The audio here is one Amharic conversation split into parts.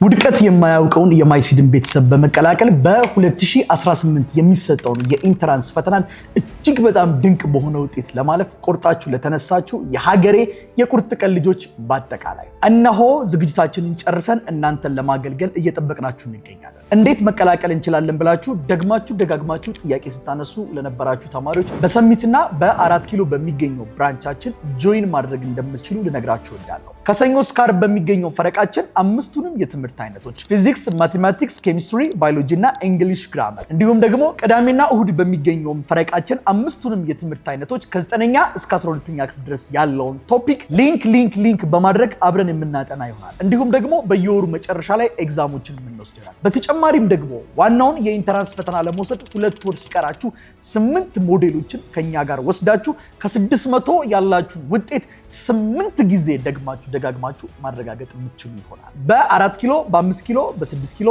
ውድቀት የማያውቀውን የማይሲድን ቤተሰብ በመቀላቀል በ2018 የሚሰጠውን የኢንትራንስ ፈተናን እጅግ በጣም ድንቅ በሆነ ውጤት ለማለፍ ቆርጣችሁ ለተነሳችሁ የሀገሬ የቁርጥ ቀን ልጆች በአጠቃላይ እነሆ ዝግጅታችንን ጨርሰን እናንተን ለማገልገል እየጠበቅናችሁ እንገኛለን። እንዴት መቀላቀል እንችላለን ብላችሁ ደጋግማችሁ ጥያቄ ስታነሱ ለነበራችሁ ተማሪዎች በሰሚትና በ4 ኪሎ በሚገኘው ብራንቻችን ጆይን ማድረግ እንደምትችሉ ልነግራችሁ እወዳለሁ። ከሰኞ እስከ ዓርብ በሚገኘው ፈረቃችን አምስቱንም የትምህርት አይነቶች ፊዚክስ፣ ማቴማቲክስ፣ ኬሚስትሪ፣ ባዮሎጂ እና እንግሊሽ ግራመር እንዲሁም ደግሞ ቅዳሜና እሁድ በሚገኘው ፈረቃችን አምስቱንም የትምህርት አይነቶች ከ9ኛ እስከ 12ኛ ክፍል ድረስ ያለውን ቶፒክ ሊንክ በማድረግ አብረን የምናጠና ይሆናል። እንዲሁም ደግሞ በየወሩ መጨረሻ ላይ ኤግዛሞችን የምንወስዳለን። በተጨማሪም ደግሞ ዋናውን የኢንትራንስ ፈተና ለመውሰድ 2 ወር ሲቀራችሁ 8 ሞዴሎችን ከኛ ጋር ወስዳችሁ ከ600 ያላችሁን ውጤት 8 ጊዜ ደጋግማችሁ ማረጋገጥ የምትችሉ ይሆናል። በ4 ኪሎ፣ በ5 ኪሎ፣ በ6 ኪሎ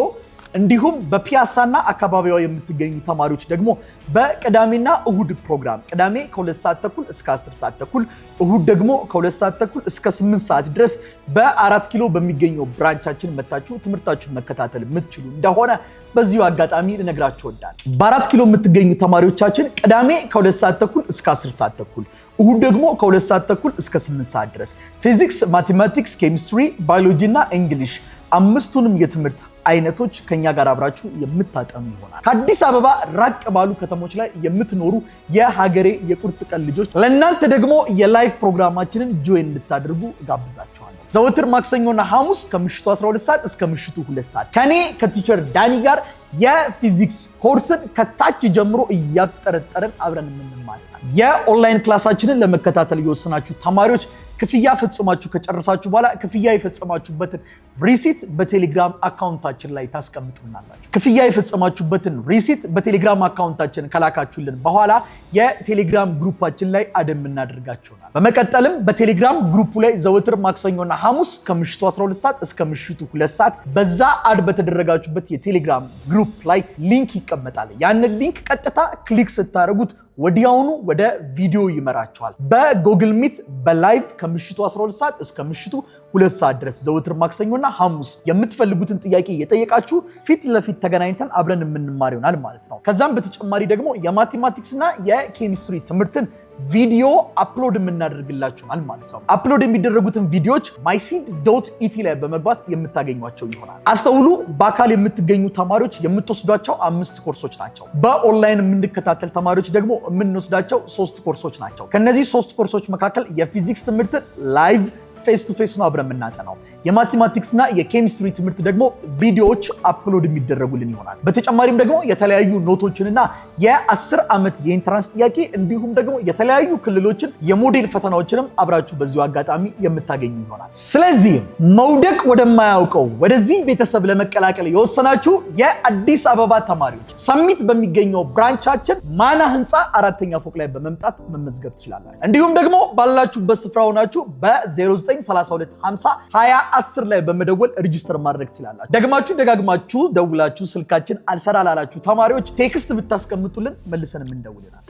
እንዲሁም በፒያሳና አካባቢዋ የምትገኙ ተማሪዎች ደግሞ በቅዳሜና እሁድ ፕሮግራም ቅዳሜ ከ2 ሰዓት ተኩል እስከ 10 ሰዓት ተኩል፣ እሁድ ደግሞ ከ2 ሰዓት ተኩል እስከ 8 ሰዓት ድረስ በ4 ኪሎ በሚገኘው ብራንቻችን መታችሁ ትምህርታችሁን መከታተል የምትችሉ እንደሆነ በዚሁ አጋጣሚ ልነግራችሁ እወዳለሁ። በ4 ኪሎ የምትገኙ ተማሪዎቻችን ቅዳሜ ከ2 ሰዓት ተኩል እስከ 10 ሰዓት ተኩል፣ እሁድ ደግሞ ከ2 ሰዓት ተኩል እስከ 8 ሰዓት ድረስ ፊዚክስ፣ ማቴማቲክስ፣ ኬሚስትሪ፣ ባዮሎጂ እና እንግሊሽ አምስቱንም የትምህርት አይነቶች ከኛ ጋር አብራችሁ የምታጠኑ ይሆናል። ከአዲስ አበባ ራቅ ባሉ ከተሞች ላይ የምትኖሩ የሀገሬ የቁርጥ ቀን ልጆች ለእናንተ ደግሞ የላይቭ ፕሮግራማችንን ጆይን እንድታደርጉ ጋብዛችኋለሁ። ዘወትር ማክሰኞና ሐሙስ ከምሽቱ 12 ሰዓት እስከ ምሽቱ 2 ሰዓት ከኔ ከቲቸር ዳኒ ጋር የፊዚክስ ኮርስን ከታች ጀምሮ እያጠረጠረን አብረን የምንማር የኦንላይን ክላሳችንን ለመከታተል የወሰናችሁ ተማሪዎች ክፍያ ፈጽማችሁ ከጨረሳችሁ በኋላ ክፍያ የፈጸማችሁበትን ሪሲት በቴሌግራም አካውንታችን ላይ ታስቀምጡናላችሁ። ክፍያ የፈጸማችሁበትን ሪሲት በቴሌግራም አካውንታችን ከላካችሁልን በኋላ የቴሌግራም ግሩፓችን ላይ አደም እናደርጋችሁናል። በመቀጠልም በቴሌግራም ግሩፑ ላይ ዘወትር ማክሰኞና ሐሙስ ከምሽቱ 12 ሰዓት እስከ ምሽቱ 2 ሰዓት በዛ አድ በተደረጋችሁበት የቴሌግራም ግሩፕ ላይ ሊንክ ይቀመጣል። ያንን ሊንክ ቀጥታ ክሊክ ስታደርጉት ወዲያውኑ ወደ ቪዲዮ ይመራችኋል። በጎግል ሚት በላይቭ ከምሽቱ 12 ሰዓት እስከ ምሽቱ 2 ሰዓት ድረስ ዘወትር ማክሰኞና ሐሙስ የምትፈልጉትን ጥያቄ እየጠየቃችሁ ፊት ለፊት ተገናኝተን አብረን የምንማር ይሆናል ማለት ነው። ከዛም በተጨማሪ ደግሞ የማቴማቲክስ እና የኬሚስትሪ ትምህርትን ቪዲዮ አፕሎድ የምናደርግላችኋል ማለት ነው። አፕሎድ የሚደረጉትን ቪዲዮዎች myseed.et ላይ በመግባት የምታገኟቸው ይሆናል። አስተውሉ፣ በአካል የምትገኙ ተማሪዎች የምትወስዷቸው 5 ኮርሶች ናቸው። በኦንላይን የምንከታተል ተማሪዎች ደግሞ የምንወስዳቸው 3 ኮርሶች ናቸው። ከነዚህ 3 ኮርሶች መካከል የፊዚክስ ትምህርትን ላይቭ ፌስ ቱ ፌስ ነው አብረን የምናጠናው። የማቴማቲክስ እና የኬሚስትሪ ትምህርት ደግሞ ቪዲዮዎች አፕሎድ የሚደረጉልን ይሆናል። በተጨማሪም ደግሞ የተለያዩ ኖቶችንና የ10 ዓመት የኢንትራንስ ጥያቄ እንዲሁም ደግሞ የተለያዩ ክልሎችን የሞዴል ፈተናዎችንም አብራችሁ በዚሁ አጋጣሚ የምታገኙ ይሆናል። ስለዚህ መውደቅ ወደማያውቀው ወደዚህ ቤተሰብ ለመቀላቀል የወሰናችሁ የአዲስ አበባ ተማሪዎች ሰሚት በሚገኘው ብራንቻችን ማና ህንፃ 4ኛ ፎቅ ላይ በመምጣት መመዝገብ ትችላላችሁ። እንዲሁም ደግሞ ባላችሁበት ስፍራ ሆናችሁ በ0932502010 ላይ በመደወል ሬጂስተር ማድረግ ትችላላችሁ። ደጋግማችሁ ደውላችሁ ስልካችን አልሰራ ላላችሁ ተማሪዎች ቴክስት ብታስቀምጡልን መልሰን የምንደውልናል።